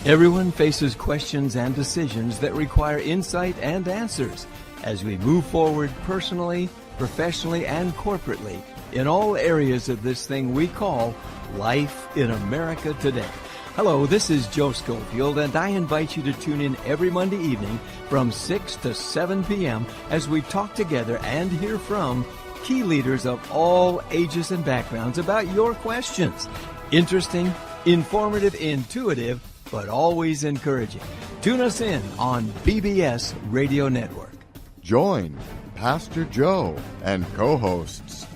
Everyone faces questions and decisions that require insight and answers as we move forward personally, professionally, and corporately in all areas of this thing we call life in America today. Hello, this is Joe Schofield, and I invite you to tune in every Monday evening from 6 to 7 p.m. as we talk together and hear from key leaders of all ages and backgrounds about your questions. Interesting, informative, intuitive, but always encouraging. Tune us in on BBS Radio Network. Join Pastor Joe and co-hosts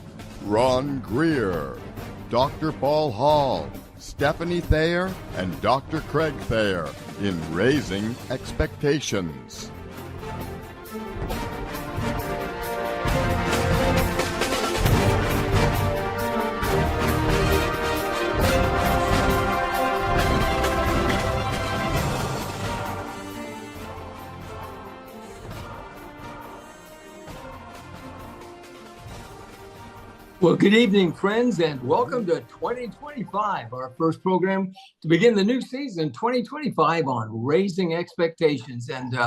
Ron Greer, Dr. Paul Hall, Stephanie Thayer, and Dr. Craig Thayer in Raising Expectations. Well, good evening, friends, and welcome to 2025, our first program to begin the new season, 2025, on Raising Expectations. And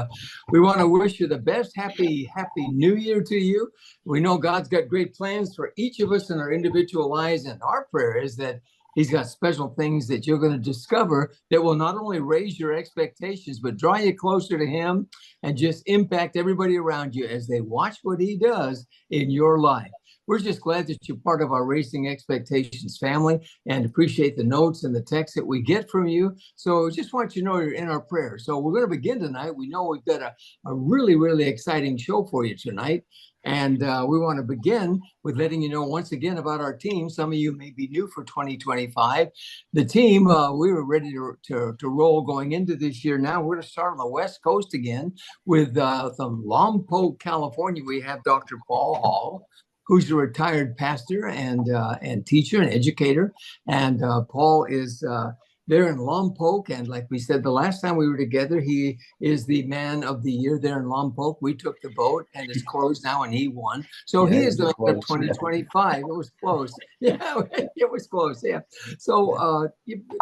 we want to wish you the best. Happy New Year to you. We know God's got great plans for each of us in our individual lives, and our prayer is that He's got special things that you're going to discover that will not only raise your expectations, but draw you closer to Him and just impact everybody around you as they watch what He does in your life. We're just glad that you're part of our Raising Expectations family and appreciate the notes and the texts that we get from you. So just want you to know you're in our prayers. So we're going to begin tonight. We know we've got a really, really exciting show for you tonight. And we want to begin with letting you know once again about our team. Some of you may be new for 2025. The team, we were ready to roll going into this year. Now we're going to start on the West Coast again with from Lompoc, California. We have Dr. Paul Hall, who's a retired pastor and teacher and educator. And Paul is there in Lompoc. And like we said, the last time we were together, he is the man of the year there in Lompoc. We took the vote and it's closed now and he won. So he is the man of 2025. It was close. Yeah, it was close. Yeah. So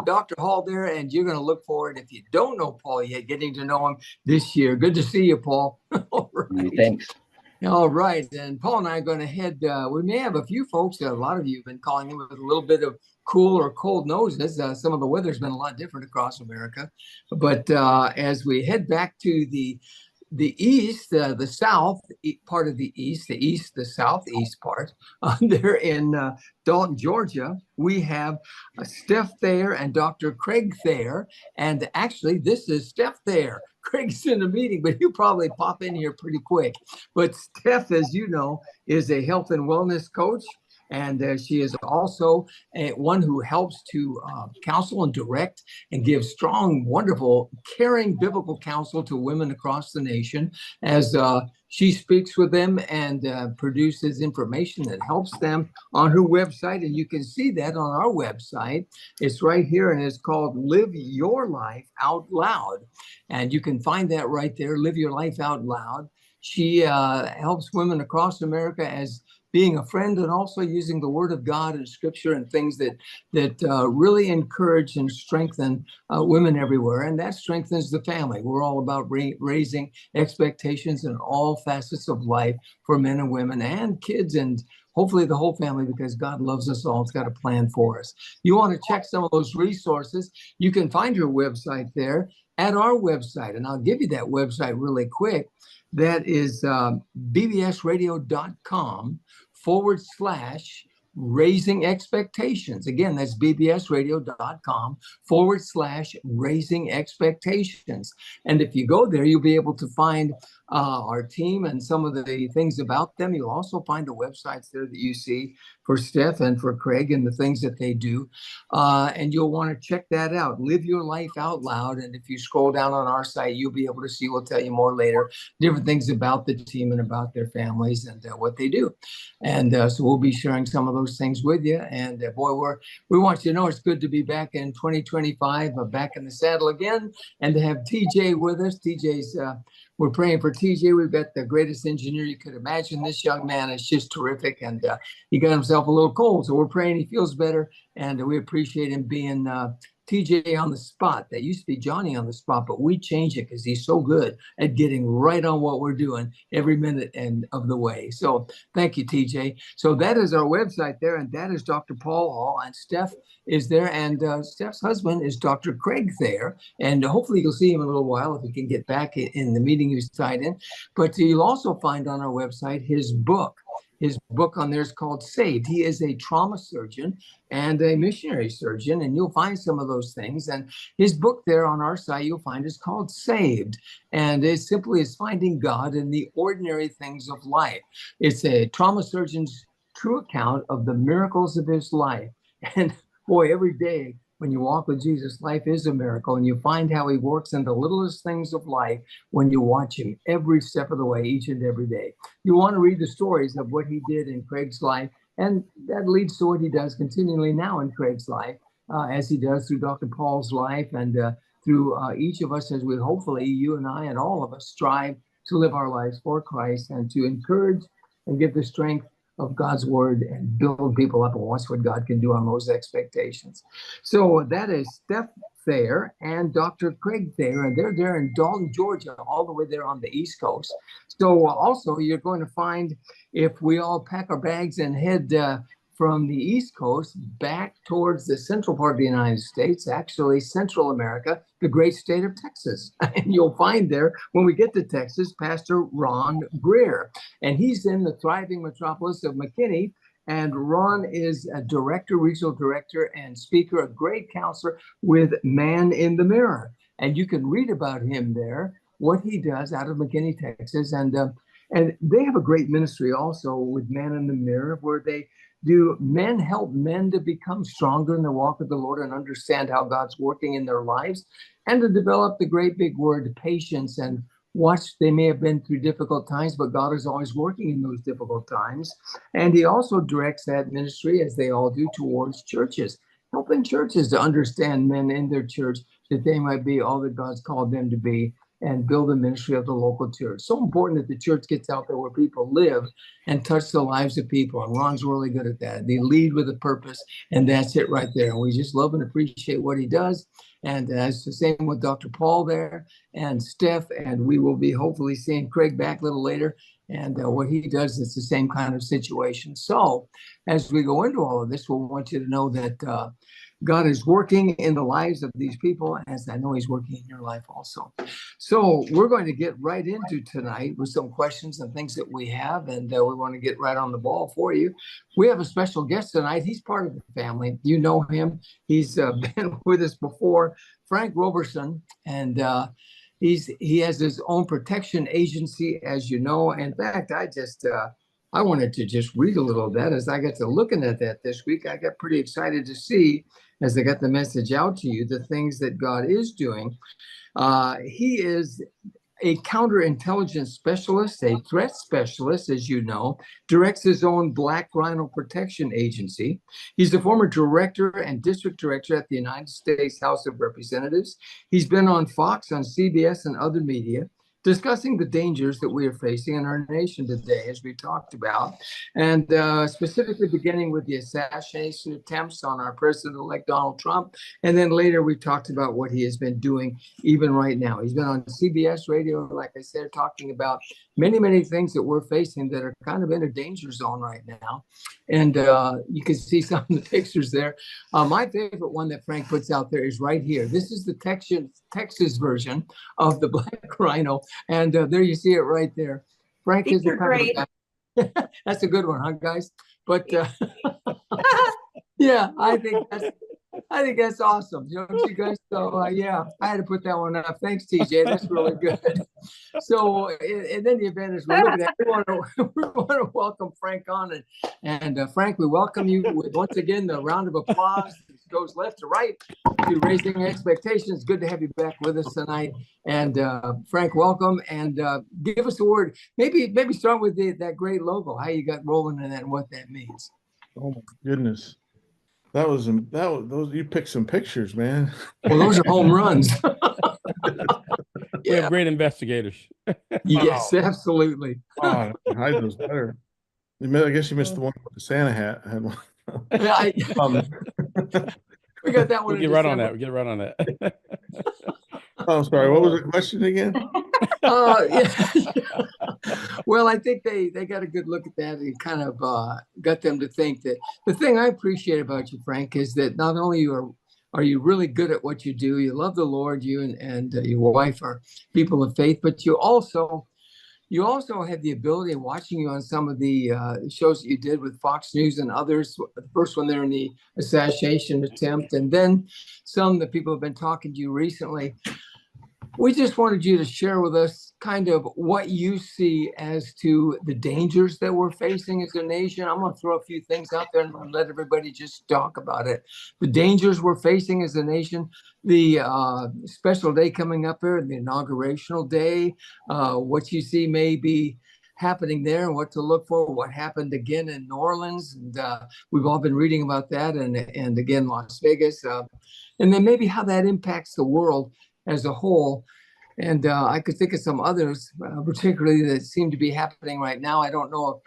Dr. Hall there, and you're going to look forward, if you don't know Paul yet, getting to know him this year. Good to see you, Paul. All right. Thanks. All right. And Paul and I are going to head, we may have a few folks, a lot of you have been calling in with a little bit of cool or cold noses. Some of the weather's been a lot different across America. But as we head back to the east, the south part of the east, the southeast part, there in Dalton, Georgia, we have Steph Thayer and Dr. Craig Thayer. And actually, this is Steph Thayer. Craig's in a meeting, but he'll probably pop in here pretty quick. But Steph, as you know, is a health and wellness coach. And she is also one who helps to counsel and direct and give strong, wonderful, caring biblical counsel to women across the nation as she speaks with them and produces information that helps them on her website. And you can see that on our website. It's right here, and it's called Live Your Life Out Loud. And you can find that right there, Live Your Life Out Loud. She helps women across America as being a friend and also using the Word of God and Scripture and things that really encourage and strengthen women everywhere. And that strengthens the family. We're all about raising expectations in all facets of life for men and women and kids and hopefully the whole family, because God loves us all. It's got a plan for us. You want to check some of those resources. You can find her website there at our website. And I'll give you that website really quick. That is bbsradio.com/raising expectations. Again, that's bbsradio.com/raising expectations. And if you go there, you'll be able to find our team and some of the things about them. You'll also find the websites there that you see for Steph and for Craig and the things that they do. And you'll want to check that out. Live Your Life Out Loud. And if you scroll down on our site, you'll be able to see, we'll tell you more later, different things about the team and about their families and what they do. And so we'll be sharing some of those things with you. And boy, we want you to know it's good to be back in 2025, back in the saddle again, and to have TJ with us. TJ's we're praying for TJ. We've got the greatest engineer you could imagine. This young man is just terrific, and he got himself a little cold, so we're praying he feels better, and we appreciate him being TJ on the spot. That used to be Johnny on the spot, but we changed it because he's so good at getting right on what we're doing every minute and of the way. So thank you, TJ. So that is our website there, and that is Dr. Paul Hall, and Steph is there, and Steph's husband is Dr. Craig Thayer, and hopefully you'll see him in a little while if he can get back in the meeting he was tied in. But you'll also find on our website his book. His book on there is called Saved. He is a trauma surgeon and a missionary surgeon, and you'll find some of those things. And his book there on our site, you'll find is called Saved. And it simply is finding God in the ordinary things of life. It's a trauma surgeon's true account of the miracles of his life. And boy, every day when you walk with Jesus, life is a miracle, and you find how he works in the littlest things of life when you watch him every step of the way, each and every day. You want to read the stories of what he did in Craig's life, and that leads to what he does continually now in Craig's life, as he does through Dr. Paul's life, and through each of us, as we hopefully, you and I and all of us, strive to live our lives for Christ and to encourage and give the strength of God's word and build people up and watch what God can do on those expectations. So that is Steph Thayer and Dr. Craig Thayer, and they're there in Dalton, Georgia, all the way there on the East Coast. So also you're going to find, if we all pack our bags and head from the East Coast back towards the central part of the United States, actually Central America, the great state of Texas. And you'll find there, when we get to Texas, Pastor Ron Greer. And he's in the thriving metropolis of McKinney. And Ron is a director, regional director, and speaker, a great counselor with Man in the Mirror. And you can read about him there, what he does out of McKinney, Texas. And they have a great ministry also with Man in the Mirror, where they do men help men to become stronger in their walk with the Lord and understand how God's working in their lives, and to develop the great big word patience, and watch, they may have been through difficult times, but God is always working in those difficult times. And he also directs that ministry, as they all do, towards churches, helping churches to understand men in their church, that they might be all that God's called them to be, and build the ministry of the local church. So important that the church gets out there where people live and touch the lives of people. And Ron's really good at that. They lead with a purpose, and that's it right there. And we just love and appreciate what he does. And it's the same with Dr. Paul there and Steph, and we will be hopefully seeing Craig back a little later. And what he does is the same kind of situation. So as we go into all of this, we'll want you to know that God is working in the lives of these people, as I know he's working in your life also. So we're going to get right into tonight with some questions and things that we have, and we want to get right on the ball for you. We have a special guest tonight. He's part of the family. You know him. He's been with us before, Frank Roberson, and he has his own protection agency, as you know. In fact, I wanted to just read a little of that. As I got to looking at that this week, I got pretty excited to see, as I got the message out to you, the things that God is doing. He is a counterintelligence specialist, a threat specialist, as you know, directs his own Black Rhino Protection Agency. He's the former director and district director at the United States House of Representatives. He's been on Fox, on CBS, and other media, discussing the dangers that we are facing in our nation today, as we talked about, and specifically beginning with the assassination attempts on our president-elect Donald Trump. And then later we talked about what he has been doing even right now. He's been on CBS radio, like I said, talking about many, many things that we're facing that are kind of in a danger zone right now. And you can see some of the pictures there. My favorite one that Frank puts out there is right here. This is the Texas version of the Black Rhino. And there you see it right there. Frank is a great. That's a good one, huh, guys? But yeah, I think that's awesome. You know, you guys. So yeah, I had to put that one up. Thanks, TJ. That's really good. So, and then the event is we're looking at. We want to welcome Frank on, and Frank, we welcome you with, once again, the round of applause. It goes left to right to raising expectations. Good to have you back with us tonight. And Frank, welcome, and give us a word. Maybe start with that great logo. How you got rolling in that and what that means. Oh my goodness. That was those. You picked some pictures, man. Well, those are home runs. We have great investigators. Yes, absolutely. Oh, hide those better. I guess you missed the one with the Santa hat. I had one. We got that one. We'll get right on that. We'll get right on that. Oh, sorry. What was the question again? Yeah. Well, I think they got a good look at that and kind of got them to think that the thing I appreciate about you, Frank, is that not only are you really good at what you do, you love the Lord, you and your wife are people of faith, but you also had the ability of watching you on some of the shows that you did with Fox News and others. The first one there in the assassination attempt, and then some that people have been talking to you recently. We just wanted you to share with us kind of what you see as to the dangers that we're facing as a nation. I'm going to throw a few things out there and let everybody just talk about it. The dangers we're facing as a nation, the special day coming up here, the inaugurational day, what you see may be happening there and what to look for, what happened again in New Orleans. And we've all been reading about that, and again, Las Vegas. And then maybe how that impacts the world as a whole. And I could think of some others, particularly that seem to be happening right now. I don't know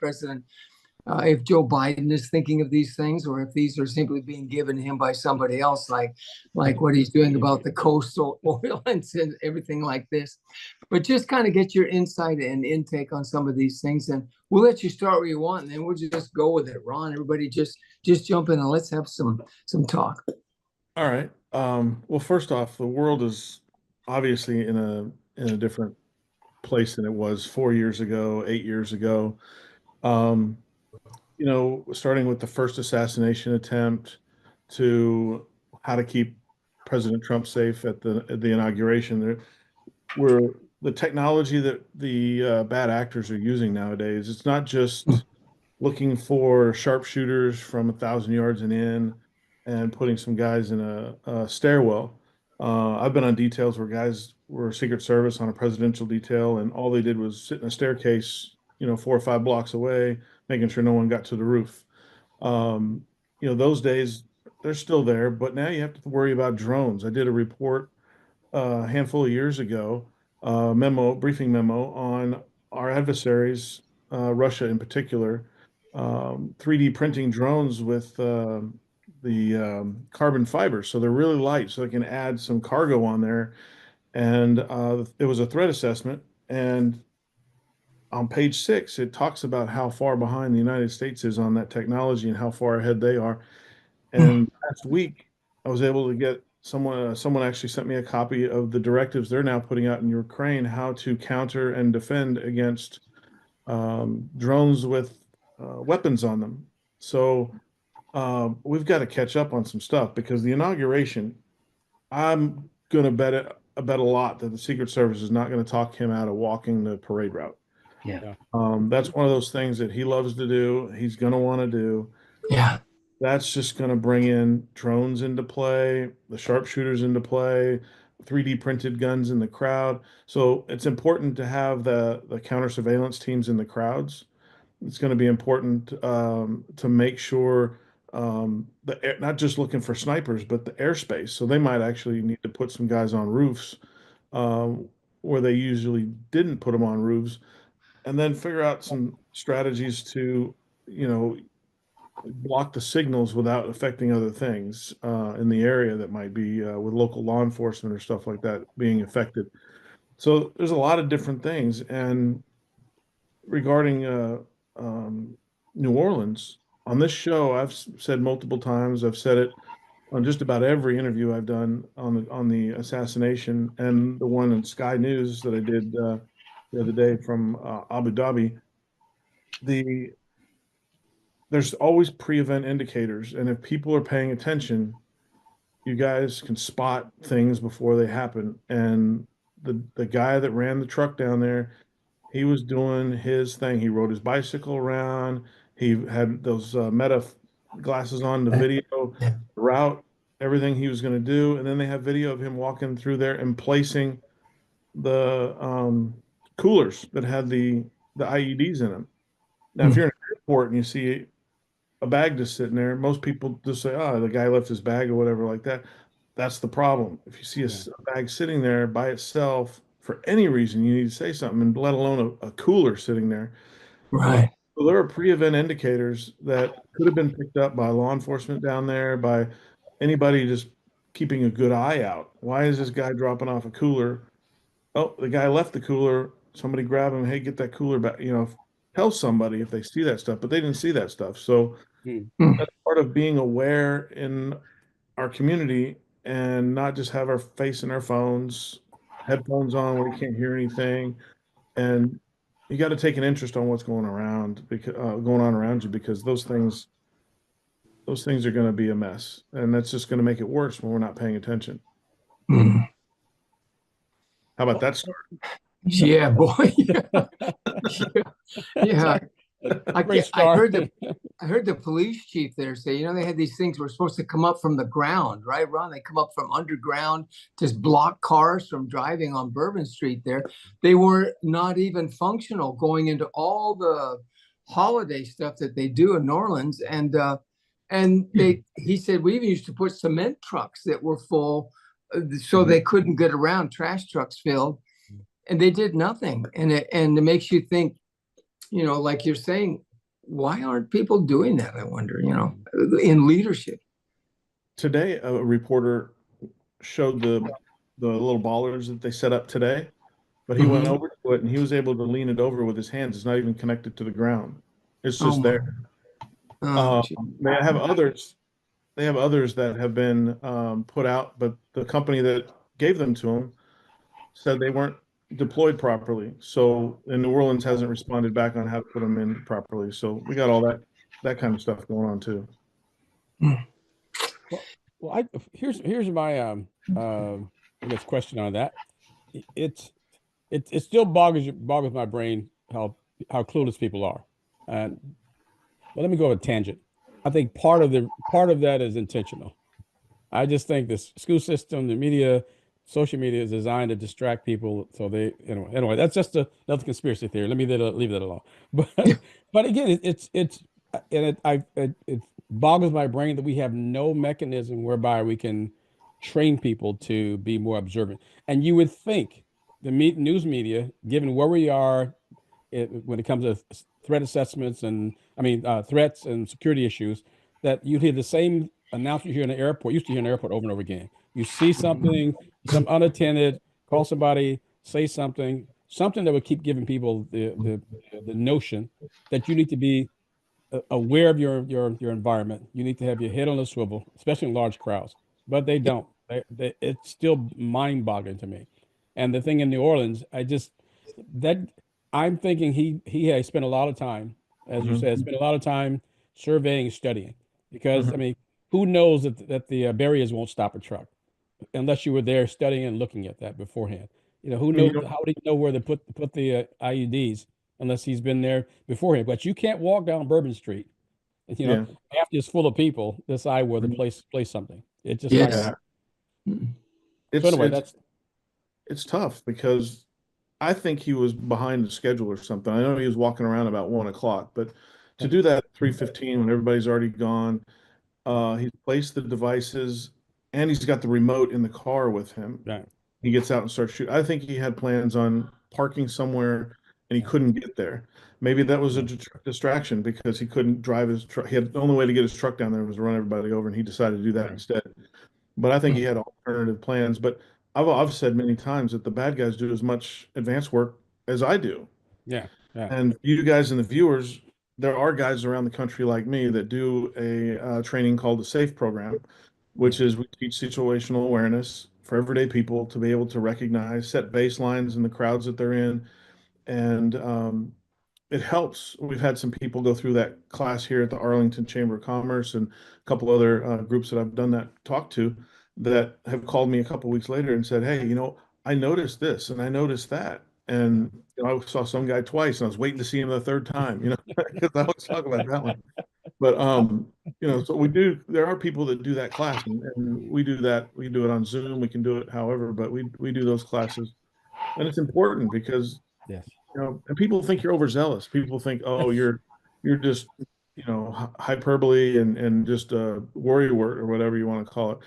if Joe Biden is thinking of these things, or if these are simply being given to him by somebody else, like what he's doing about the coastal oil and everything like this. But just kind of get your insight and intake on some of these things, and we'll let you start where you want, and then we'll just go with it. Ron, everybody, just jump in and let's have some talk. All right. Well, first off, the world is obviously in a different place than it was 4 years ago, 8 years ago. Starting with the first assassination attempt to how to keep President Trump safe at the inauguration. The technology that the bad actors are using nowadays, it's not just looking for sharpshooters from 1,000 yards and in and putting some guys in a stairwell. I've been on details where guys were Secret Service on a presidential detail, and all they did was sit in a staircase, 4 or 5 blocks away, making sure no one got to the roof. Those days, they're still there, but now you have to worry about drones. I did a report a handful of years ago, briefing memo on our adversaries, Russia in particular, 3D printing drones with the carbon fiber. So they're really light, so they can add some cargo on there. And it was a threat assessment. And on page 6, it talks about how far behind the United States is on that technology and how far ahead they are. And last week, I was able to get someone actually sent me a copy of the directives they're now putting out in Ukraine, how to counter and defend against drones with weapons on them. So we've got to catch up on some stuff, because the inauguration, I'm going to bet a lot that the Secret Service is not going to talk him out of walking the parade route. Yeah. That's one of those things that he loves to do. He's going to want to do. Yeah. That's just going to bring in drones into play, the sharpshooters into play, 3D printed guns in the crowd. So it's important to have the counter surveillance teams in the crowds. It's going to be important to make sure not just looking for snipers, but the airspace. So they might actually need to put some guys on roofs where they usually didn't put them on roofs, and then figure out some strategies to, block the signals without affecting other things in the area that might be with local law enforcement or stuff like that being affected. So there's a lot of different things. And regarding New Orleans, on this show, I've said multiple times, I've said it on just about every interview I've done on the assassination, and the one in Sky News that I did the other day from Abu Dhabi. There's always pre-event indicators, and if people are paying attention, you guys can spot things before they happen. And the guy that ran the truck down there, he was doing his thing. He rode his bicycle around. He had those Meta glasses on, the video, the route, everything he was going to do. And then they have video of him walking through there and placing the coolers that had the IEDs in them. Now, if you're in an airport and you see a bag just sitting there, most people just say, oh, the guy left his bag or whatever like that. That's the problem. If you see a bag sitting there by itself, for any reason, you need to say something, and let alone a cooler sitting there. Right. So there are pre-event indicators that could have been picked up by law enforcement down there, by anybody just keeping a good eye out. Why is this guy dropping off a cooler? Oh, the guy left the cooler. Somebody grab him. Hey, get that cooler back. Tell somebody if they see that stuff, but they didn't see that stuff. So that's part of being aware in our community and not just have our face in our phones, headphones on where we can't hear anything. And you got to take an interest on what's going around because going on around you, because those things are going to be a mess, and that's just going to make it worse when we're not paying attention. Mm. How about that start? Yeah, boy. Yeah. I heard the police chief there say, they had these things were supposed to come up from the ground, right, Ron? They come up from underground, just block cars from driving on Bourbon Street there. They were not even functional going into all the holiday stuff that they do in New Orleans. And he said, we even used to put cement trucks that were full so they couldn't get around, trash trucks filled, and they did nothing. And it makes you think, like you're saying, why aren't people doing that? I wonder, in leadership. Today, a reporter showed the little bollards that they set up today, but he went over to it and he was able to lean it over with his hands. It's not even connected to the ground. It's just there. They have others. They have others that have been put out, but the company that gave them to them said they weren't deployed properly. So, and New Orleans hasn't responded back on how to put them in properly. So we got all that kind of stuff going on too. Well, here's my I guess question on that. It still boggles my brain how clueless people are. But let me go on a tangent. I think part of that is intentional. I just think the school system, the media, social media is designed to distract people. So anyway, that's just another conspiracy theory. Let me leave that alone. But again, it boggles my brain that we have no mechanism whereby we can train people to be more observant. And you would think the news media, given where we are when it comes to threat assessments and threats and security issues, that you'd hear the same announcement here in the airport, used to hear in the airport over and over again. You see something, some unattended, call somebody, say something that would keep giving people the notion that you need to be aware of your environment. You need to have your head on a swivel, especially in large crowds. But they don't. It's still mind-boggling to me. And the thing in New Orleans, I'm thinking he has spent a lot of time, as you said, spent a lot of time surveying, studying, because who knows that the barriers won't stop a truck unless you were there studying and looking at that beforehand. Who knows? How do you know where to put the IEDs unless he's been there beforehand? But you can't walk down Bourbon Street, after it's full of people, decide where to place something. It just Yes. It's tough because I think he was behind the schedule or something. I know he was walking around about 1:00, but to do that at 3:15 when everybody's already gone, he's placed the devices and he's got the remote in the car with him. Right. He gets out and starts shooting. I think he had plans on parking somewhere and he couldn't get there. Maybe that was a distraction because he couldn't drive his truck. The only way to get his truck down there was to run everybody over, and he decided to do that instead. But I think he had alternative plans. But I've said many times that the bad guys do as much advanced work as I do. Yeah. And you guys and the viewers, there are guys around the country like me that do a training called the SAFE program, which is we teach situational awareness for everyday people to be able to recognize, set baselines in the crowds that they're in. And it helps. We've had some people go through that class here at the Arlington Chamber of Commerce and a couple other groups that I've done that talk to that have called me a couple weeks later and said, hey, I noticed this and I noticed that. And I saw some guy twice and I was waiting to see him the third time, because I always talk about that one. But, so there are people that do that class and we do that. We do it on Zoom. We can do it however, but we do those classes. And it's important because, yes. And people think you're overzealous. People think, oh, you're just, hyperbole and just a worry word or whatever you want to call it.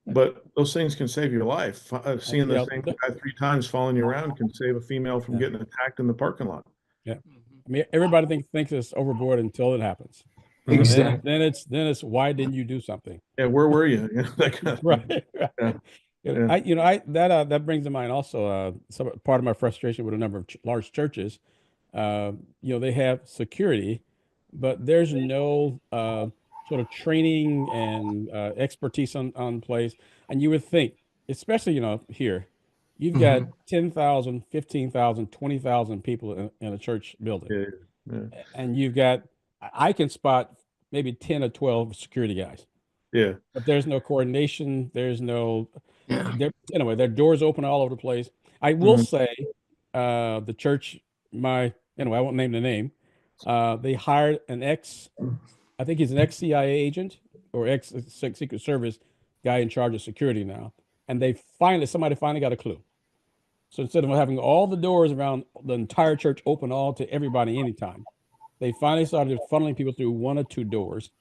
But those things can save your life. Seeing the same guy 3 times following you around can save a female from getting attacked in the parking lot. Yeah. I mean, everybody thinks it's overboard until it happens. And Exactly. then it's why didn't you do something? Yeah, where were you? That kind of thing. Right. Yeah. Yeah. That brings to mind also some part of my frustration with a number of large churches. They have security, but there's no sort of training and expertise on place. And you would think, especially here, you've got Mhm. 10,000, 15,000, 20,000 people in a church building, Yeah. Yeah. and you've got I can spot maybe 10 or 12 security guys, Yeah. but there's no coordination. There's no Yeah. anyway, their doors open all over the place. I will Mhm. say, the church, anyway, I won't name the name. They hired I think he's an ex-CIA agent or ex-Secret Service guy in charge of security now. And somebody finally got a clue. So instead of having all the doors around the entire church open all to everybody anytime, they finally started funneling people through one or two doors.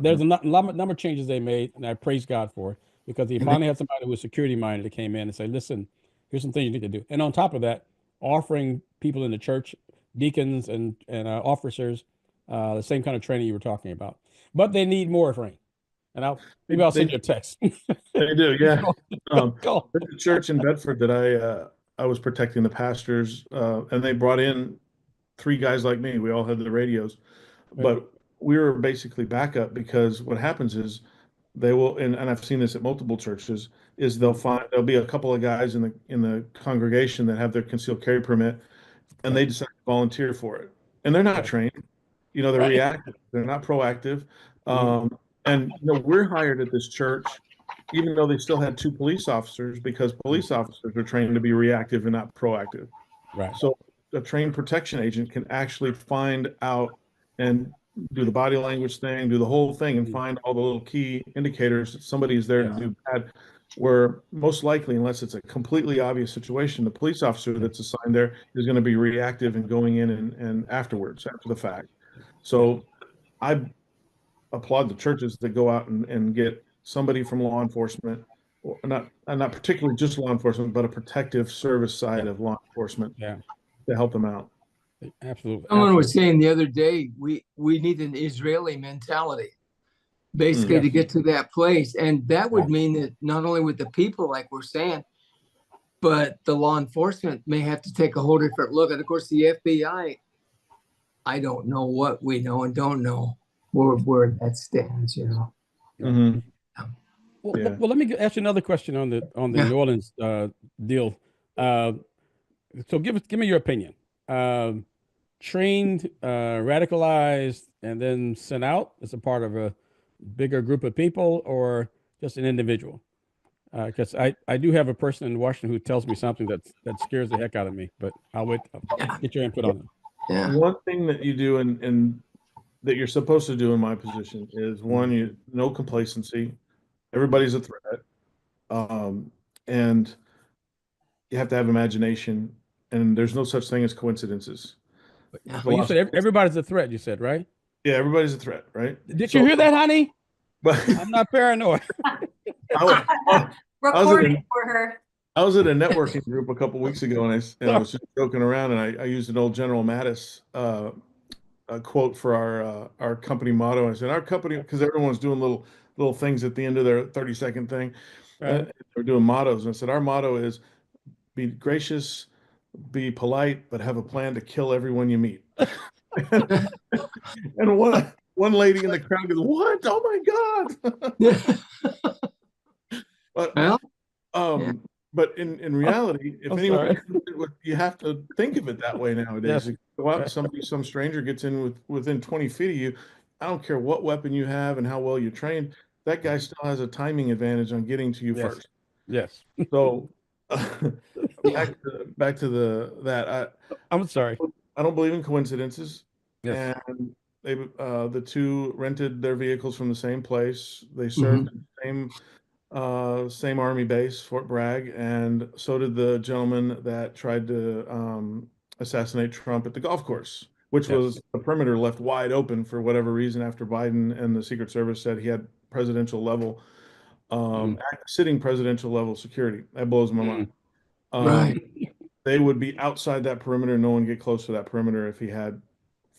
There's a number of changes they made, and I praise God for it, because he And they- finally had somebody who was security minded that came in and say, listen, here's some things you need to do. And on top of that, offering people in the church, deacons and officers, the same kind of training you were talking about. But they need more training. And maybe I'll send you a text. They do, yeah. Go. There's a church in Bedford that I was protecting the pastors, and they brought in three guys like me. We all had the radios, but we were basically backup, because what happens is they will, and I've seen this at multiple churches, is there'll be a couple of guys in the congregation that have their concealed carry permit, and they decide to volunteer for it, and they're not trained. They're Right. reactive. They're not proactive. And we're hired at this church, even though they still had two police officers, because police officers are trained to be reactive and not proactive. Right. So a trained protection agent can actually find out and do the body language thing, do the whole thing, and find all the little key indicators that somebody is there to do bad. Where most likely, unless it's a completely obvious situation, the police officer that's assigned there is going to be reactive and going in and after the fact. So I applaud the churches that go out and get somebody from law enforcement, or not particularly just law enforcement, but a protective service side of law enforcement Yeah. to help them out. Absolutely. Someone was saying the other day, we need an Israeli mentality, basically, to get to that place. And that would mean that not only with the people, like we're saying, but the law enforcement may have to take a whole different look. And of course, the FBI, I don't know what we know and don't know where that stands, Mhm. Well, Yeah. let me ask you another question on the Yeah. New Orleans deal. So give me your opinion. Trained, radicalized, and then sent out as a part of a bigger group of people, or just an individual? Because I do have a person in Washington who tells me something that scares the heck out of me. But I'll get your input on it. Yeah. One thing that you do and that you're supposed to do in my position is, one, no complacency. Everybody's a threat. And you have to have imagination, and there's no such thing as coincidences. Yeah. Well, you said everybody's a threat. You said, right? Yeah, everybody's a threat, right? Did you hear that, honey? But I'm not paranoid. Recording for her. I was at a networking group a couple weeks ago, and I was just joking around, and I used an old General Mattis quote for our company motto. I said, our company, because everyone's doing little things at the end of their 30-second thing. Right. They're doing mottos, and I said, our motto is, be gracious, be polite, but have a plan to kill everyone you meet. And one lady in the crowd goes, "What? Oh my God!" But Well, but in reality, if anyone, sorry. you have to think of it that way nowadays. Yes. If you go out and some stranger gets in within 20 feet of you, I don't care what weapon you have and how well you're trained, that guy still has a timing advantage on getting to you first. Yes. So back to that. I'm sorry. I don't believe in coincidences. Yes. And they the two rented their vehicles from the same place. They served at the same army base, Fort Bragg, and so did the gentleman that tried to assassinate Trump at the golf course, which was the perimeter left wide open for whatever reason after Biden and the Secret Service said he had presidential level, sitting presidential level security. That blows my mind. right. They would be outside that perimeter. No one get close to that perimeter if he had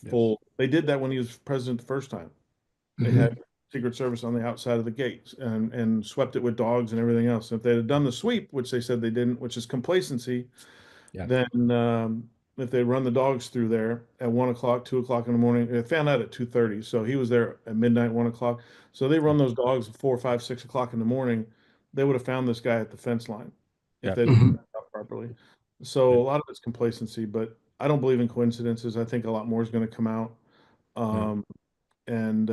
full. They did that when he was president the first time. They had Secret Service on the outside of the gates and swept it with dogs and everything else. If they had done the sweep, which they said they didn't, which is complacency, Yeah. then if they run the dogs through there at 1 o'clock, 2 o'clock in the morning, they found out at 2:30. So he was there at midnight, 1 o'clock. So they run those dogs at 4, 5, 6 o'clock in the morning. They would have found this guy at the fence line if Yeah. they didn't do that properly. So a lot of it's complacency, but I don't believe in coincidences. I think a lot more is going to come out. And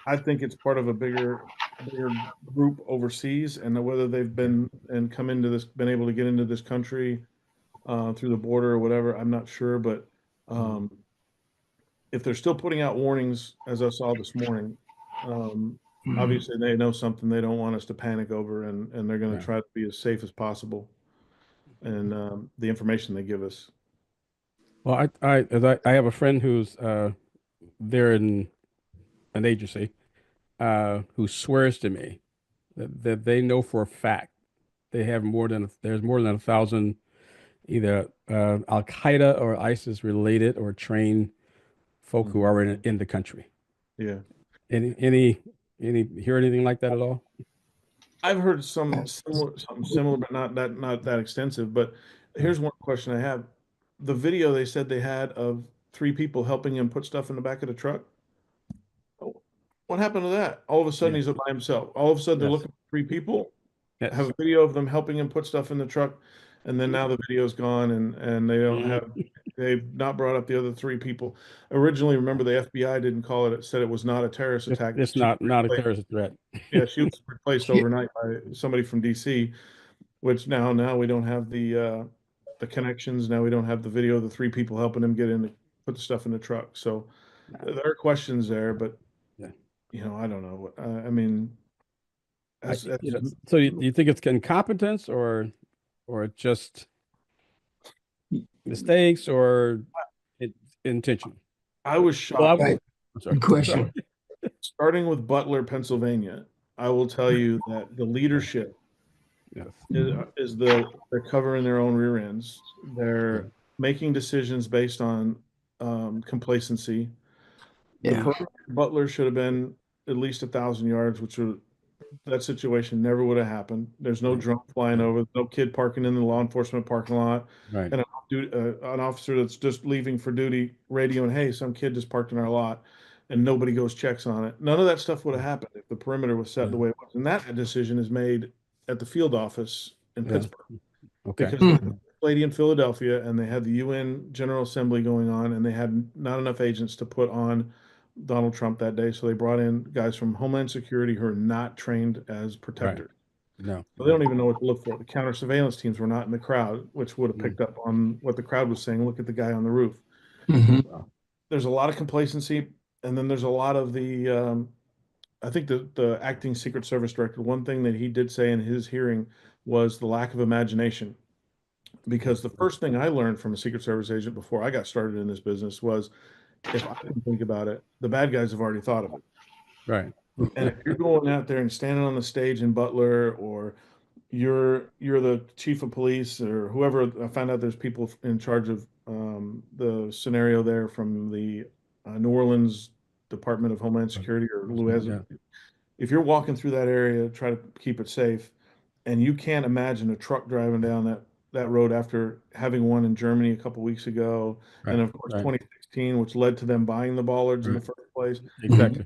I think it's part of a bigger group overseas, and whether they've been able to get into this country through the border or whatever, I'm not sure. But if they're still putting out warnings, as I saw this morning, obviously they know something they don't want us to panic over, and they're going to try to be as safe as possible, and the information they give us. Well, I have a friend who's there in an agency who swears to me that they know for a fact they have there's more than 1,000 either Al Qaeda or ISIS related or trained folk who are in the country. Yeah. Any hear anything like that at all? I've heard something similar, but not that extensive. But here's one question I have: the video they said they had of 3 people helping him put stuff in the back of the truck. What happened to that? All of a sudden he's by himself. All of a sudden they're looking for 3 people. Have a video of them helping him put stuff in the truck, and then now the video's gone, and they don't have. They've not brought up the other 3 people. Originally, remember, the FBI didn't call it. It said it was not a terrorist attack. It's not a terrorist threat. Yeah, she was replaced overnight by somebody from DC, which now we don't have the connections. Now we don't have the video of the 3 people helping him put the stuff in the truck. So there are questions there, but I don't know. I mean, so you think it's incompetence or just mistakes or intention? I was shocked. Good question. Starting with Butler, Pennsylvania, I will tell you that the leadership they're covering their own rear ends. They're making decisions based on complacency. Butler should have been at least 1,000 yards, that situation never would have happened. There's no drone flying over, no kid parking in the law enforcement parking lot, and an officer that's just leaving for duty radioing, "Hey, some kid just parked in our lot," and nobody goes checks on it. None of that stuff would have happened if the perimeter was set the way it was. And that decision is made at the field office in Pittsburgh. Because the lady in Philadelphia, and they had the UN General Assembly going on, and they had not enough agents to put on Donald Trump that day, so they brought in guys from Homeland Security who are not trained as protectors. So they don't even know what to look for. The counter surveillance teams were not in the crowd, which would have picked up on what the crowd was saying. Look at the guy on the roof. There's a lot of complacency, and then there's a lot of the I think the acting Secret Service director, one thing that he did say in his hearing was the lack of imagination. Because the first thing I learned from a Secret Service agent before I got started in this business was, if I didn't think about it, the bad guys have already thought of it. Right. And if you're going out there and standing on the stage in Butler, or you're the chief of police or whoever, I found out there's people in charge of the scenario there from the New Orleans Department of Homeland Security or Louisiana. If you're walking through that area, try to keep it safe, and you can't imagine a truck driving down that road after having one in Germany a couple weeks ago, and of course 2016, which led to them buying the bollards in the first place. Exactly.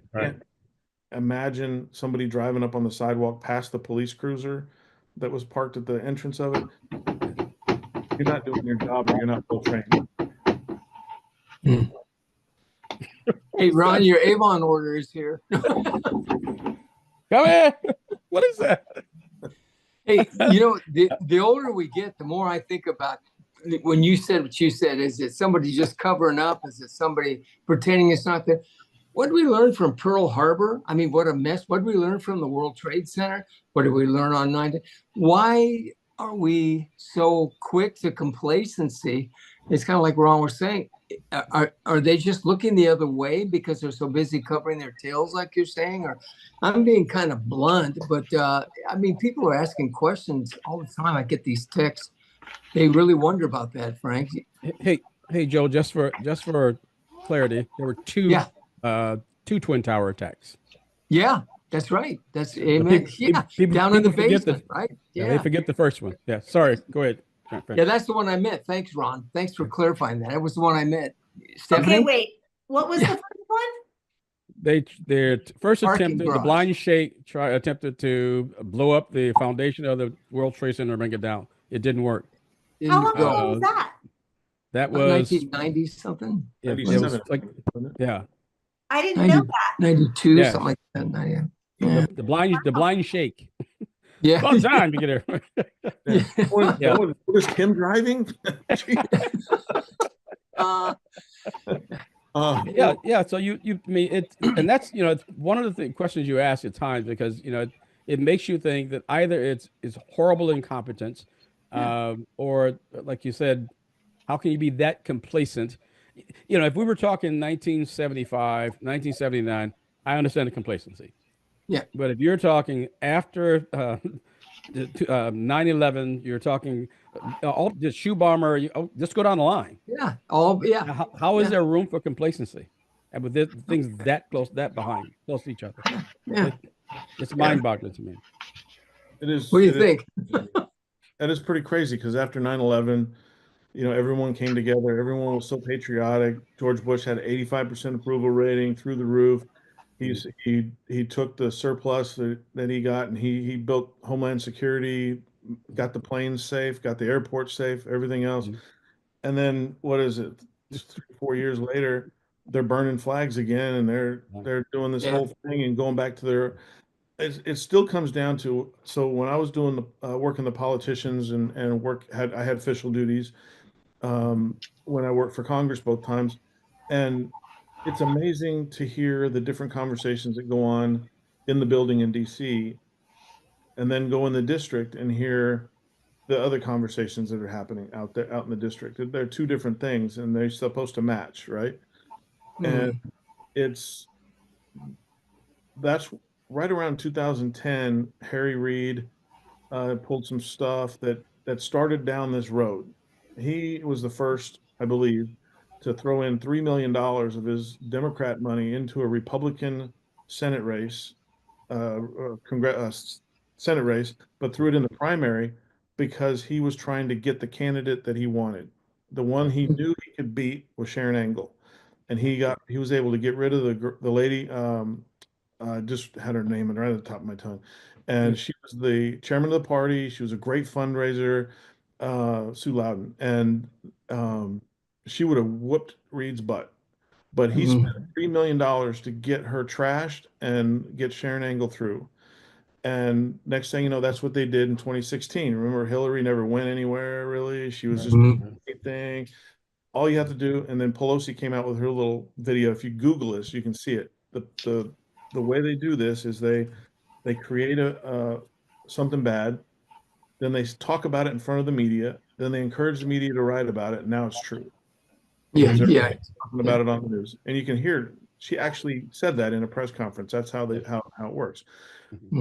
Imagine somebody driving up on the sidewalk past the police cruiser that was parked at the entrance of it. You're not doing your job, or you're not full trained. Hey, Ron, your Avon order is here. Come in. What is that? Hey, the older we get, the more I think about when you said what you said. Is it somebody just covering up? Is it somebody pretending it's not there? What did we learn from Pearl Harbor? I mean, what a mess. What did we learn from the World Trade Center? What did we learn on 9/11? Why are we so quick to complacency? It's kind of like Ron was saying. Are they just looking the other way because they're so busy covering their tails, like you're saying? Or I'm being kind of blunt, but I mean, people are asking questions all the time. I get these texts. They really wonder about that, Frank. Hey, Joe. Just for clarity, there were two two Twin Tower attacks. Yeah, that's right. That's But amen. Yeah, down in the forget basement, right? they Yeah. forget the first one. Yeah, sorry. Go ahead. Yeah, that's the one I meant. Thanks, Ron. Thanks for clarifying that. That was the one I meant. Stephanie? Okay, wait. What was the first one? Their first Parking attempt, the garage. Blind Sheikh attempted to blow up the foundation of the World Trade Center and bring it down. It didn't work. How long Didn't ago go. was that? That was 1990 something. it was 97, like wasn't it? yeah. I didn't know that. 92, Yeah. something like that. 90. Yeah. The blind Sheikh. Yeah. Fun time to get there. Yeah. What is Tim driving? Yeah. So you I mean it, and that's it's one of the questions you ask at times because it makes you think that either it's horrible incompetence, or like you said, how can you be that complacent? If we were talking 1975, 1979, I understand the complacency. Yeah. But if you're talking after 9/11, you're talking all the shoe bomber. Just go down the line. Yeah. How is there room for complacency? And with things that close to each other, Yeah. it's mind-boggling to me. It is. What do you think? That is pretty crazy because after 9/11, everyone came together. Everyone was so patriotic. George Bush had 85% approval rating through the roof. He took the surplus that he got and he built Homeland Security, got the planes safe, got the airport safe, everything else. Mhm. And then what is it? Just 3 or 4 years later, they're burning flags again and they're doing this whole thing and going back to their. It still comes down to, so when I was doing the working the politicians and I had official duties when I worked for Congress both times, and it's amazing to hear the different conversations that go on in the building in DC and then go in the district and hear the other conversations that are happening out there, out in the district. They're two different things and they're supposed to match, right? And that's right around 2010, Harry Reid pulled some stuff that started down this road. He was the first, I believe, to throw in $3 million of his Democrat money into a Republican Senate race, Senate race, but threw it in the primary because he was trying to get the candidate that he wanted. The one he knew he could beat was Sharon Angle, and he was able to get rid of the lady. Just had her name right at the top of my tongue, and she was the chairman of the party. She was a great fundraiser, Sue Loudon, and she would have whooped Reid's butt, but he spent $3 million to get her trashed and get Sharon Angle through. And next thing you know, that's what they did in 2016. Remember, Hillary never went anywhere really. She was just a thing. All you have to do, and then Pelosi came out with her little video. If you Google this, you can see it. The way they do this is they create something bad, then they talk about it in front of the media, then they encourage the media to write about it, and now it's true. Yeah. Talking about it on the news, and you can hear she actually said that in a press conference. That's how it works.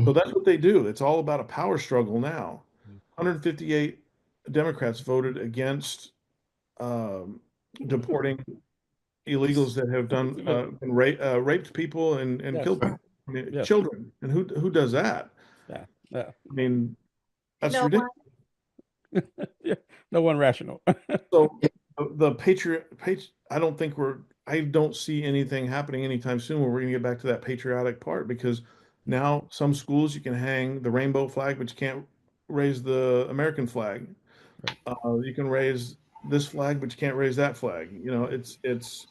So that's what they do. It's all about a power struggle now. 158 Democrats voted against deporting illegals that have done raped people and killed people. I mean, children. And who does that? Yeah. I mean, that's No ridiculous. No one rational. So the patriot, I don't see anything happening anytime soon where we're going to get back to that patriotic part, because now some schools you can hang the rainbow flag, but you can't raise the American flag. You can raise this flag, but you can't raise that flag. It's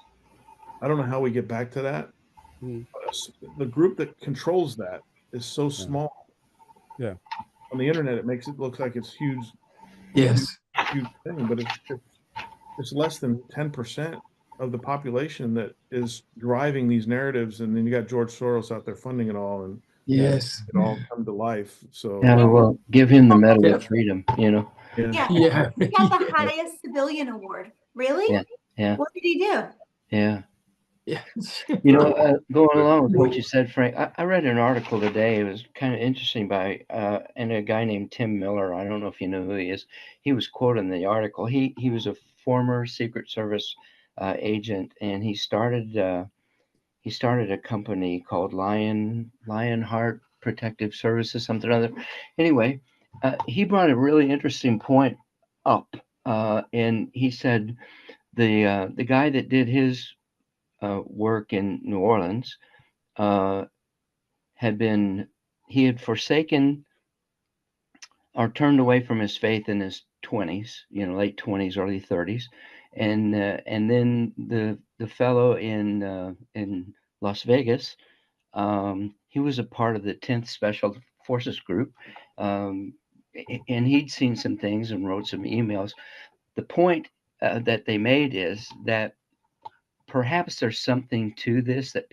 I don't know how we get back to that. The group that controls that is so small. Yeah. On the internet, it makes it look like it's huge. Yes. Huge thing, but it's less than 10% of the population that is driving these narratives, and then you got George Soros out there funding it all, and Yes. it all come to life. So Yeah, well, give him the Medal of Freedom, Yeah. Yeah. He got the highest civilian award. Really? Yeah. What did he do? Yeah. Yeah. Going along with what you said, Frank, I read an article today. It was kind of interesting by and a guy named Tim Miller. I don't know if you know who he is. He was quoted in the article. He was a former Secret Service agent, and he started he started a company called Lionheart Protective Services, something or other. Anyway, he brought a really interesting point up, and he said the guy that did his work in New Orleans had forsaken or turned away from his faith in his 20s, late 20s, early 30s, and then the fellow in Las Vegas, he was a part of the 10th Special Forces Group, and he'd seen some things and wrote some emails. The point that they made is that perhaps there's something to this, that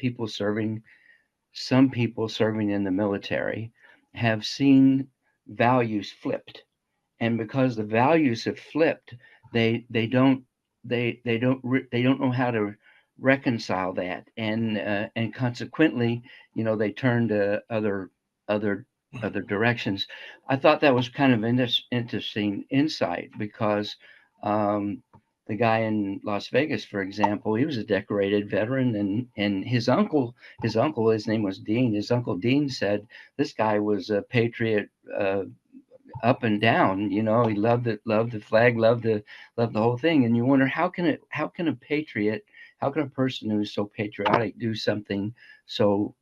some people serving in the military have seen values flipped, and because the values have flipped, they don't know how to reconcile that, and consequently, they turn to other directions. I thought that was kind of interesting insight, because the guy in Las Vegas, for example, he was a decorated veteran, and his uncle, his name was Dean. His uncle Dean said this guy was a patriot, up and down. He loved it, loved the flag, loved the whole thing. And you wonder, how can a patriot, how can a person who's so patriotic do something so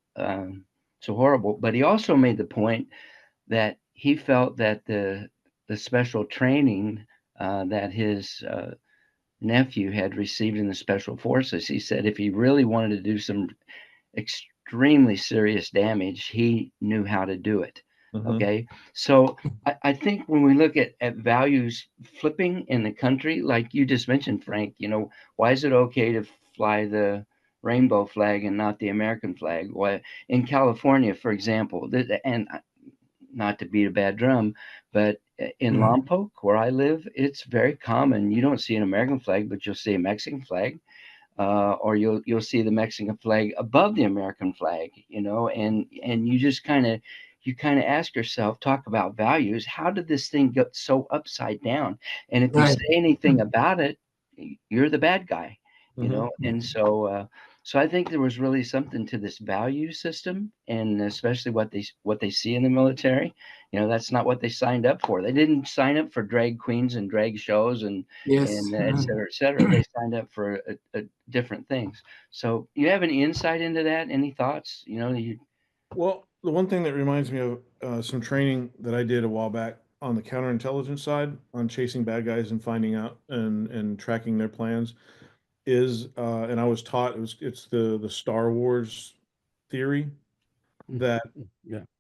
horrible? But he also made the point that he felt that the special training that his nephew had received in the special forces, he said if he really wanted to do some extremely serious damage, he knew how to do it. Okay, so I think when we look at values flipping in the country, like you just mentioned, Frank, why is it okay to fly the rainbow flag and not the American flag? Why in California, for example, and not to beat a bad drum, but in Lompoc, where I live, it's very common. You don't see an American flag, but you'll see a Mexican flag, or you'll see the Mexican flag above the American flag. And you just kind of ask yourself, talk about values. How did this thing get so upside down? And if you say anything about it, you're the bad guy. And so I think there was really something to this value system, and especially what they see in the military. That's not what they signed up for. They didn't sign up for drag queens and drag shows and et cetera, et cetera. They signed up for different things. So you have any insight into that? Any thoughts? Well, the one thing that reminds me of some training that I did a while back on the counterintelligence side, on chasing bad guys and finding out and tracking their plans, is and I was taught it's the Star Wars theory that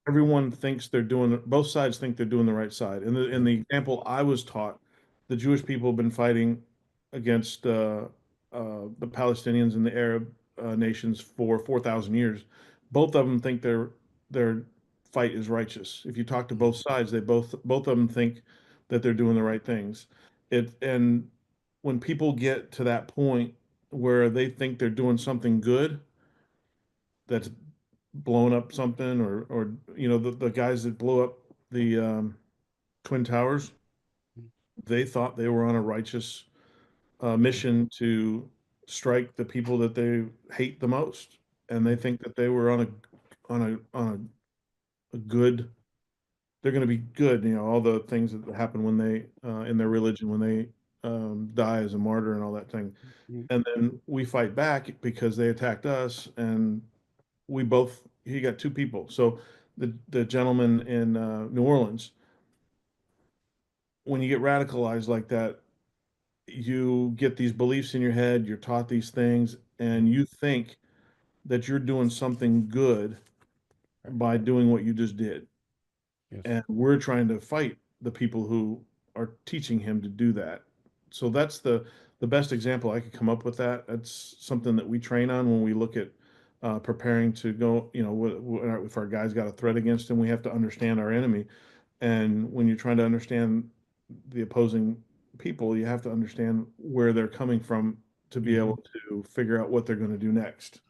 everyone thinks both sides think they're doing the right side. In the example I was taught, the Jewish people have been fighting against the Palestinians and the Arab nations for 4,000 years. Both of them think their fight is righteous. If you talk to both sides, they both of them think that they're doing the right things. And when people get to that point where they think they're doing something good, that's blown up something, or the guys that blew up the Twin Towers, they thought they were on a righteous mission to strike the people that they hate the most, and they think that they were on a good. They're going to be good, all the things that happen when they in their religion, when they die as a martyr and all that thing. And then we fight back because they attacked us, and he got two people. So the gentleman in New Orleans, when you get radicalized like that, you get these beliefs in your head, you're taught these things, and you think that you're doing something good by doing what you just did. Yes. And we're trying to fight the people who are teaching him to do that. So that's the best example I could come up with. That's something that we train on when we look at preparing to go, if our guy's got a threat against him, we have to understand our enemy. And when you're trying to understand the opposing people, you have to understand where they're coming from to be able to figure out what they're going to do next.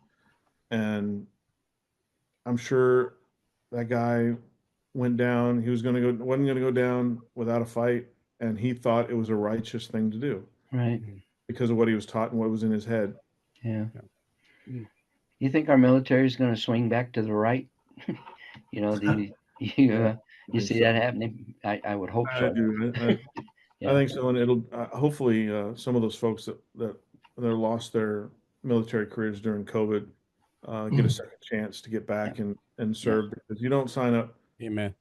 And I'm sure that guy went down. He wasn't going to go down without a fight, and he thought it was a righteous thing to do, right? Because of what he was taught and what was in his head. Yeah. You think our military is going to swing back to the right? You know, you see that happening? I would hope I so. do. Yeah. I think so, and it'll hopefully some of those folks that lost their military careers during COVID get a second chance to get back and serve, because you don't sign up Amen.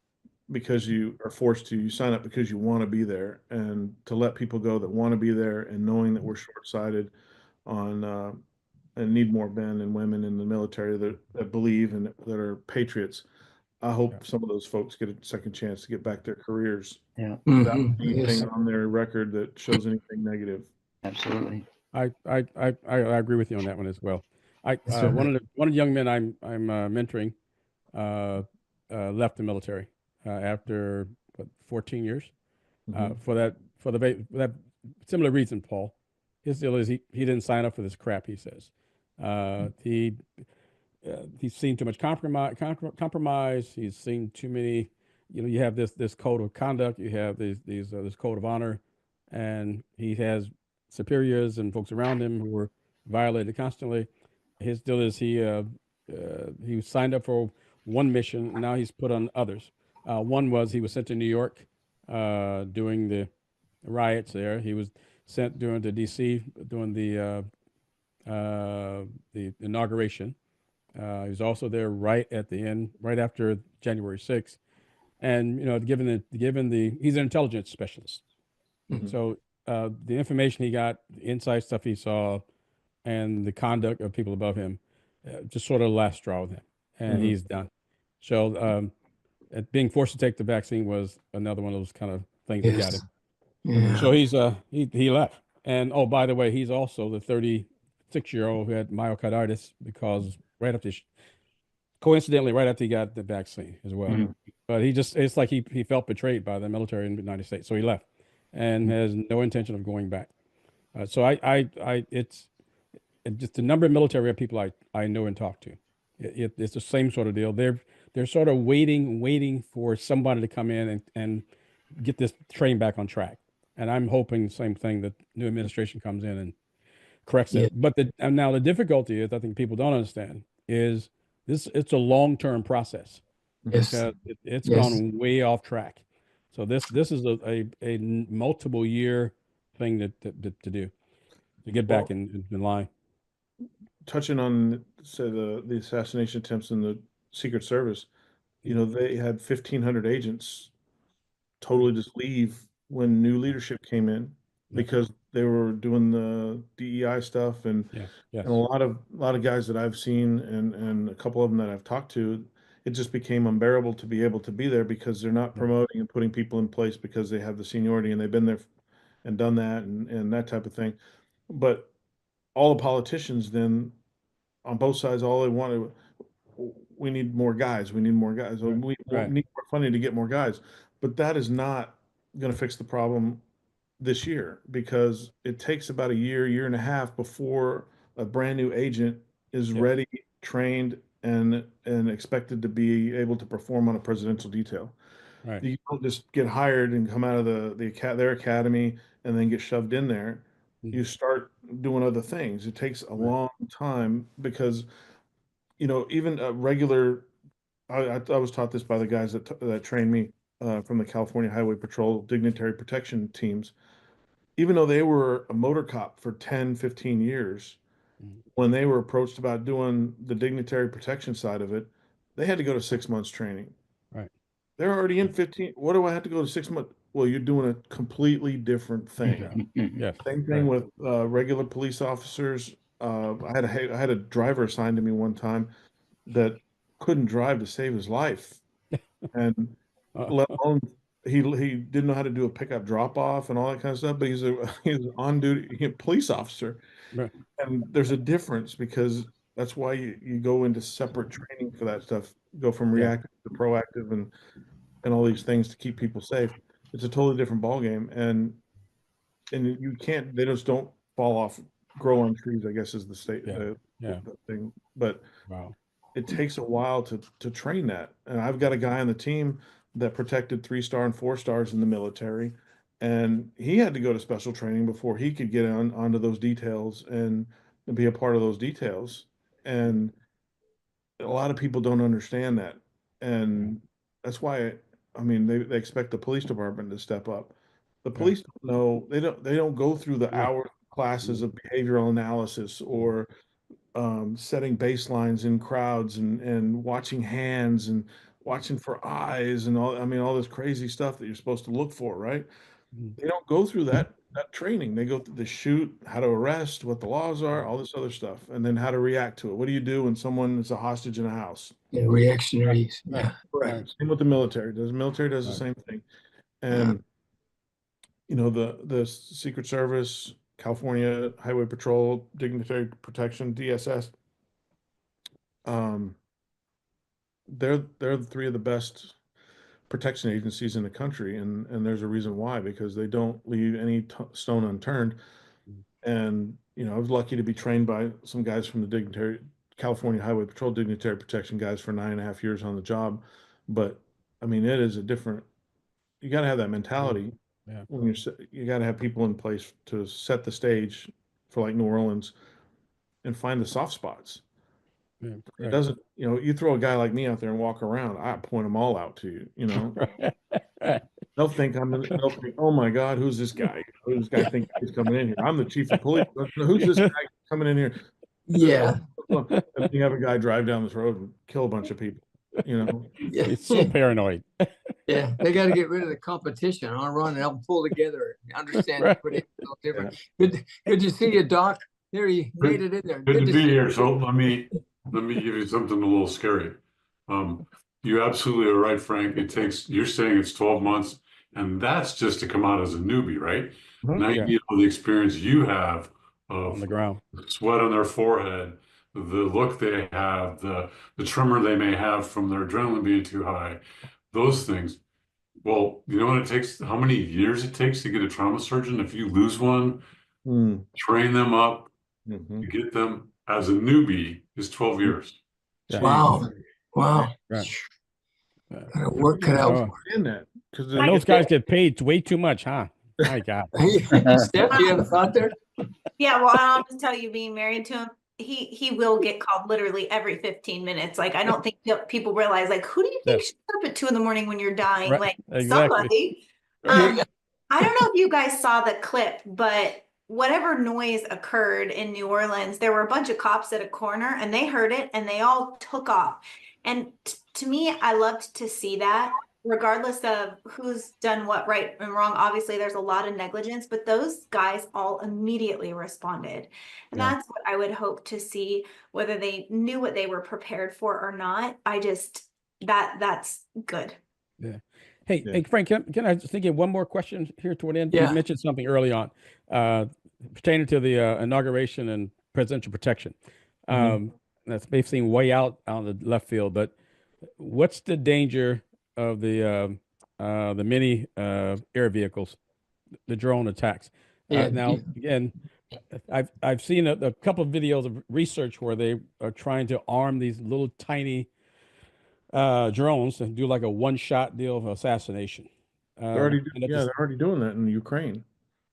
because you are forced to. You sign up because you want to be there, and to let people go that want to be there, and knowing that we're short-sighted on and need more men and women in the military that believe and that are patriots. I hope some of those folks get a second chance to get back their careers Yeah. without Mhm. anything Yes. on their record that shows anything negative. Absolutely. I agree with you on that one as well. Yes, sir. One of the young men I'm mentoring left the military after 14 years for that similar reason, Paul. His deal is he didn't sign up for this crap. He says he's seen too much compromise. He's seen too many. You know, you have this code of conduct. You have this code of honor, and he has superiors and folks around him who were violated constantly. His deal is he signed up for one mission, and now he's put on others. One was he was sent to New York during the riots there. He was sent during the D.C. during the inauguration. He was also there right at the end, right after January 6th. And, you know, given the he's an intelligence specialist. Mhm. So the information he got, the inside stuff he saw, and the conduct of people above him, just sort of the last straw with him. And he's done. So being forced to take the vaccine was another one of those kind of things that got Yes. him. Yeah. So he left. And oh, by the way, he's also the 36-year-old who had myocarditis because coincidentally, right after he got the vaccine as well. Mhm. But it's like he felt betrayed by the military in the United States. So he left and has no intention of going back. So it's just the number of military people I know and talk to. It's the same sort of deal. They're sort of waiting for somebody to come in and get this train back on track. And I'm hoping the same thing, that new administration comes in and corrects Yeah. it. But and now the difficulty is, I think people don't understand, is it's a long-term process Yes. because it's Yes. gone way off track. So this is a multiple year thing to do to get back in line. Touching on, say, the assassination attempts in the Secret Service, you know, they had 1,500 agents totally just leave when new leadership came in because they were doing the DEI stuff, and Yes. and a lot of guys that I've seen and a couple of them that I've talked to, it just became unbearable to be able to be there because they're not promoting and putting people in place because they have the seniority and they've been there and done that and that type of thing. But all the politicians then on both sides, all they wanted, we need more guys. We need more guys. We Right. need more funding to get more guys. But that is not going to fix the problem this year, because it takes about a year and a half before a brand new agent is ready, trained, and expected to be able to perform on a presidential detail. Right. You don't just get hired and come out of their academy and then get shoved in there. You start doing other things. It takes a long time because, you know, even a regular, I was taught this by the guys that trained me from the California Highway Patrol dignitary protection teams. Even though they were a motor cop for 10, 15 years, when they were approached about doing the dignitary protection side of it, they had to go to 6 months training. Right. They're already in 15. What do I have to go to 6 months? Well, you're doing a completely different thing. Yes. Same thing with regular police officers. I had a driver assigned to me one time that couldn't drive to save his life, and let alone he didn't know how to do a pickup drop off and all that kind of stuff. But he's an on duty police officer, Right. and there's a difference because that's why you go into separate training for that stuff. Go from reactive to proactive and all these things to keep people safe. It's a totally different ballgame, and you can't. They just don't fall off, grow on trees, I guess is the the thing. But Wow. it takes a while to train that. And I've got a guy on the team that protected 3-star and 4-stars in the military, and he had to go to special training before he could get onto those details and be a part of those details. And a lot of people don't understand that. And that's why, I mean, they expect the police department to step up. The police don't know, they don't go through the Yeah. hour classes of behavioral analysis or setting baselines in crowds and watching hands and watching for eyes and all, I mean, all this crazy stuff that you're supposed to look for, right? Mhm. They don't go through that training. They go through the shoot, how to arrest, what the laws are, all this other stuff, and then how to react to it. What do you do when someone is a hostage in a house? Yeah, reactionaries. Right. Yeah. Right. Same with the military. The military does the Right. same thing. And you know, the Secret Service, California Highway Patrol, Dignitary Protection, DSS, they're the three of the best protection agencies in the country, and there's a reason why, because they don't leave any stone unturned. And you know, I was lucky to be trained by some guys from the California Highway Patrol Dignitary Protection guys for 9.5 years on the job. But I mean, it is a different. You got to have that mentality Yeah. when you got to have people in place to set the stage for like New Orleans and find the soft spots. Yeah. It Right. doesn't, you know, you throw a guy like me out there and walk around, I point them all out to you, you know. Right. They'll think they'll think, oh my God, who's this guy? Who's this guy think he's coming in here? I'm the chief of police. Who's this guy coming in here? Yeah. And you have a guy drive down this road and kill a bunch of people, you know. Yeah. It's so paranoid. Yeah, they got to get rid of the competition on run and help them pull together. Understand Right. everybody's a little different. Good to see you, Doc. There you made it in there. Good to be see you. here. So let me give you something a little scary. You absolutely are right, Frank. You're saying it's 12 months, and that's just to come out as a newbie, right? Mhm. Now you Yeah. need all the experience you have On of the ground. sweat on their forehead, the look they have, the tremor they may have from their adrenaline being too high, those things. Well, you know what it takes, how many years it takes to get a trauma surgeon? If you lose one, Mm. train them up, Mhm. to get them as a newbie is 12 years. Yeah. Wow. Wow. Right. Got to work it out. Oh, In that, because and those guys get paid way too much, huh? My God. Steph, you have a thought there? Yeah, well, I'll just tell you, being married to him, he will get called literally every 15 minutes. Like, I don't think people realize, like, who do you think Yeah. shows up at 2 a.m. when you're dying? Right, Like, exactly. somebody. Right. I don't know if you guys saw the clip, but whatever noise occurred in New Orleans, there were a bunch of cops at a corner and they heard it and they all took off. And to me, I loved to see that, regardless of who's done what right and wrong. Obviously, there's a lot of negligence, but those guys all immediately responded. And Yeah. that's what I would hope to see, whether they knew what they were prepared for or not. That's good. Hey, Yeah. hey, Frank, can I just think of one more question here toward the end? Yeah. You mentioned something early on pertaining to the inauguration and presidential protection. That may seem way out on the left field, but what's the danger of the mini air vehicles, the drone attacks? Yeah. Now, again, I've seen a couple of videos of research where they are trying to arm these little tiny drones and do like a one-shot deal of assassination. they're already, and at yeah, the- they're already doing that in Ukraine.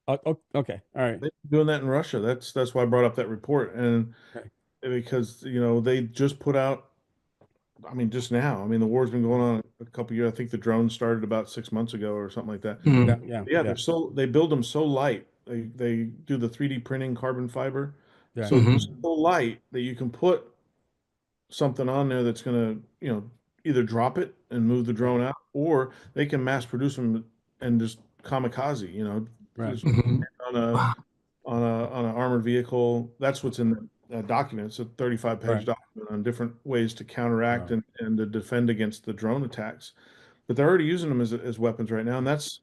okay, all right. They're doing that in Russia. That's why I brought up that report, and Okay. because you know they just put out. I mean, just now. I mean, the war's been going on a couple of years. I think the drone started about 6 months ago or something like that. Mm. Yeah. They build them so light. They do the 3D printing carbon fiber, Yeah. so it's so light that you can put something on there that's going to either drop it and move the drone out, or they can mass produce them and just kamikaze. Right. just Mhm. on a on an armored vehicle. That's what's in the document. It's a 35-page Right. document on different ways to counteract Wow. and to defend against the drone attacks. But they're already using them as weapons right now, and that's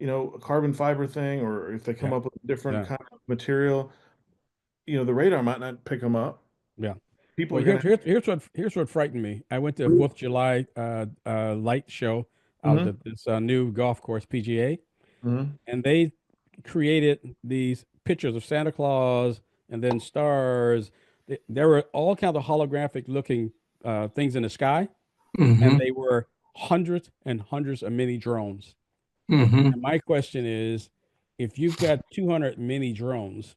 a carbon fiber thing, or if they come Yeah. up with a different Yeah. kind of material, the radar might not pick them up. Yeah. People Well, are gonna. here's what frightened me. I went to a 4th of July light show out at this new golf course, PGA, Mhm. and they created these pictures of Santa Claus and then stars. There were all kinds of holographic looking things in the sky, Mhm. and they were hundreds and hundreds of mini drones. Mhm. And my question is, if you've got 200 mini drones,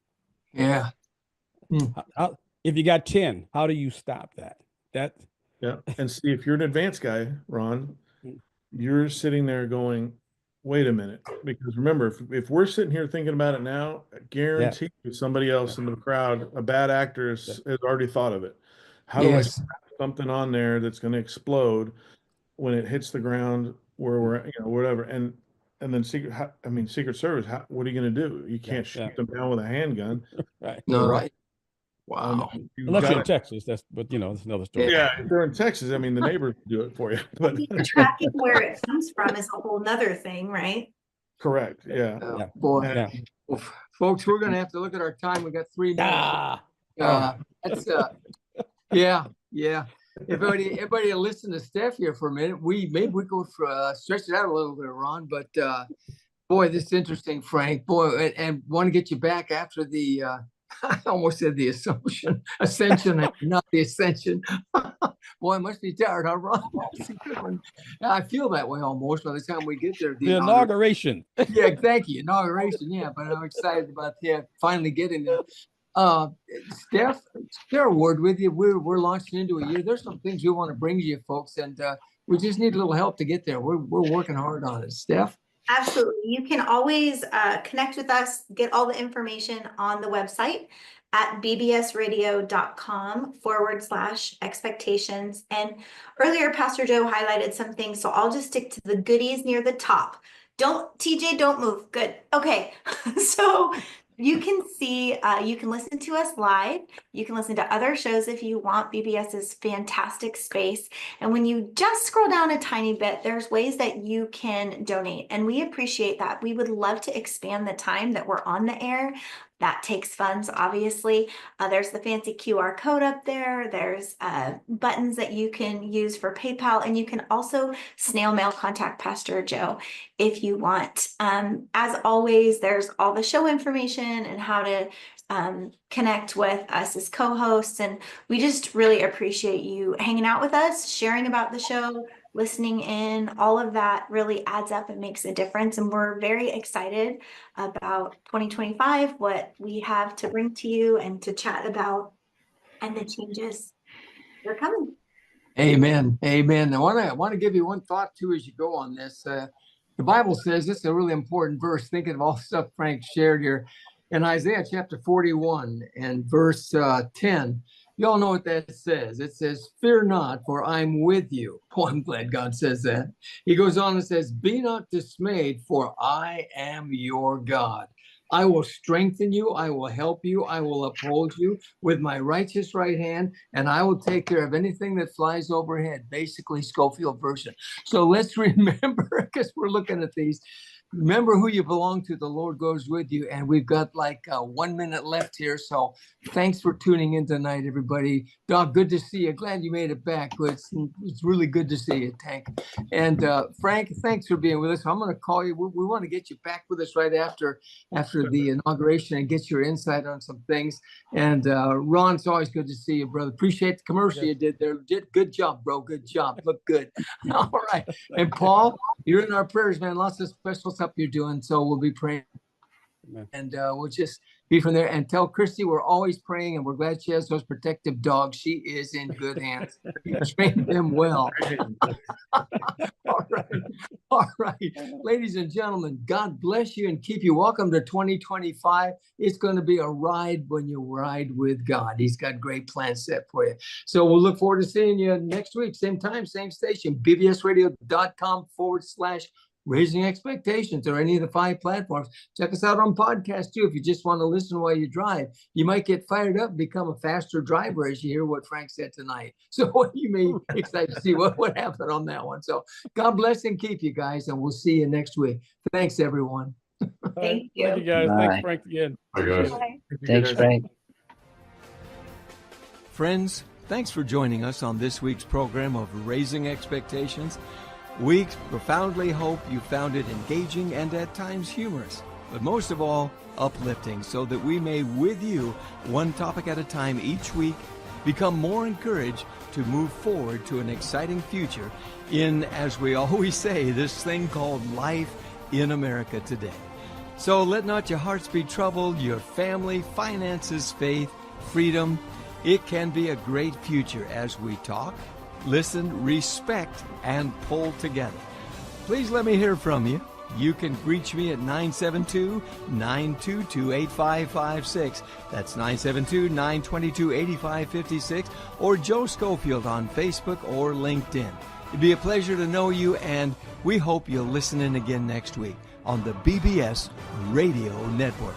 Yeah. if you got 10, how do you stop that? Yeah. And see, if you're an advanced guy, Ron, you're sitting there going, wait a minute. Because remember, if we're sitting here thinking about it now, I guarantee you somebody else in the crowd, a bad actor, has already thought of it. How do I Yes. slap something on there that's going to explode when it hits the ground where we're, whatever. And then Secret Service, what are you going to do? You can't shoot them down with a handgun. Right. No. Right. Wow. Unless you're in Texas, that's another story. Yeah, if they're in Texas, the neighbors do it for you. But Tracking where it comes from is a whole nother thing, right? correct. Yeah. Boy, Yeah. folks, we're going to have to look at our time. We got 3 minutes. That's yeah. Everybody will listen to Steph here for a minute. Maybe we go for stretch it out a little bit, Ron. But boy, this is interesting, Frank. Boy, and want to get you back after the. I almost said the ascension, not the ascension. Boy, I must be tired, huh, Ron? That's a good one. I feel that way almost by the time we get there. The inauguration. Yeah, thank you. Inauguration, yeah. But I'm excited about finally getting there. Steph, share a word with you. We're launching into a year. There's some things we want to bring to you folks, and we just need a little help to get there. We're working hard on it. Steph? Absolutely. You can always connect with us, get all the information on the website at bbsradio.com/expectations. And earlier, Pastor Joe highlighted some things, so I'll just stick to the goodies near the top. TJ, don't move. Good. Okay. So you can you can listen to us live. You can listen to other shows if you want. BBS's fantastic space. And when you just scroll down a tiny bit, there's ways that you can donate. And we appreciate that. We would love to expand the time that we're on the air. That takes funds, obviously. There's the fancy QR code up there. There's buttons that you can use for PayPal, and you can also snail mail contact Pastor Joe if you want. As always, there's all the show information and how to connect with us as co-hosts. And we just really appreciate you hanging out with us, sharing about the show, listening in. All of that really adds up and makes a difference. And we're very excited about 2025, what we have to bring to you and to chat about, and the changes that are coming. Amen. Amen. I want to give you one thought too as you go on this. The Bible says, this is a really important verse, thinking of all the stuff Frank shared here, in Isaiah chapter 41 and verse 10. You all know what that says. It says, fear not, for I'm with you. Oh, I'm glad God says that. He goes on and says, be not dismayed, for I am your God. I will strengthen you. I will help you. I will uphold you with my righteous right hand, and I will take care of anything that flies overhead. Basically, Schofield version. So let's remember, because we're looking at these. Remember who you belong to. The Lord goes with you. And we've got like 1 minute left here. So thanks for tuning in tonight, everybody. Doc, good to see you. Glad you made it back. It's really good to see you, Tank. And Frank, thanks for being with us. I'm going to call you. We want to get you back with us right after the inauguration and get your insight on some things. And Ron, it's always good to see you, brother. Appreciate the commercial you did there. Good job, bro. Good job. Look good. All right. And Paul, you're in our prayers, man. Lots of special stuff you're doing, so we'll be praying. Amen. And we'll just be from there. And tell Christy we're always praying, and we're glad she has those protective dogs. She is in good hands. You trained them well. All right, ladies and gentlemen, God bless you and keep you. Welcome to 2025. It's going to be a ride when you ride with God. He's got great plans set for you. So we'll look forward to seeing you next week, same time, same station, bbsradio.com/Raising Expectations, or any of the 5 platforms. Check us out on podcast too. If you just want to listen while you drive, you might get fired up and become a faster driver as you hear what Frank said tonight. So you may be excited to see what happened on that one. So God bless and keep you guys, and we'll see you next week. Thanks, everyone. Thank you. Thank you, guys. Bye. Thanks, Frank, again. Bye, guys. Bye. Thanks, Frank. Friends, thanks for joining us on this week's program of Raising Expectations. We profoundly hope you found it engaging and at times humorous, but most of all, uplifting, so that we may, with you, one topic at a time each week, become more encouraged to move forward to an exciting future in, as we always say, this thing called life in America today. So let not your hearts be troubled, your family, finances, faith, freedom. It can be a great future as we talk, listen, respect, and pull together. Please let me hear from you. You can reach me at 972-922-8556. That's 972-922-8556, or Joe Schofield on Facebook or LinkedIn. It'd be a pleasure to know you, and we hope you'll listen in again next week on the BBS Radio Network.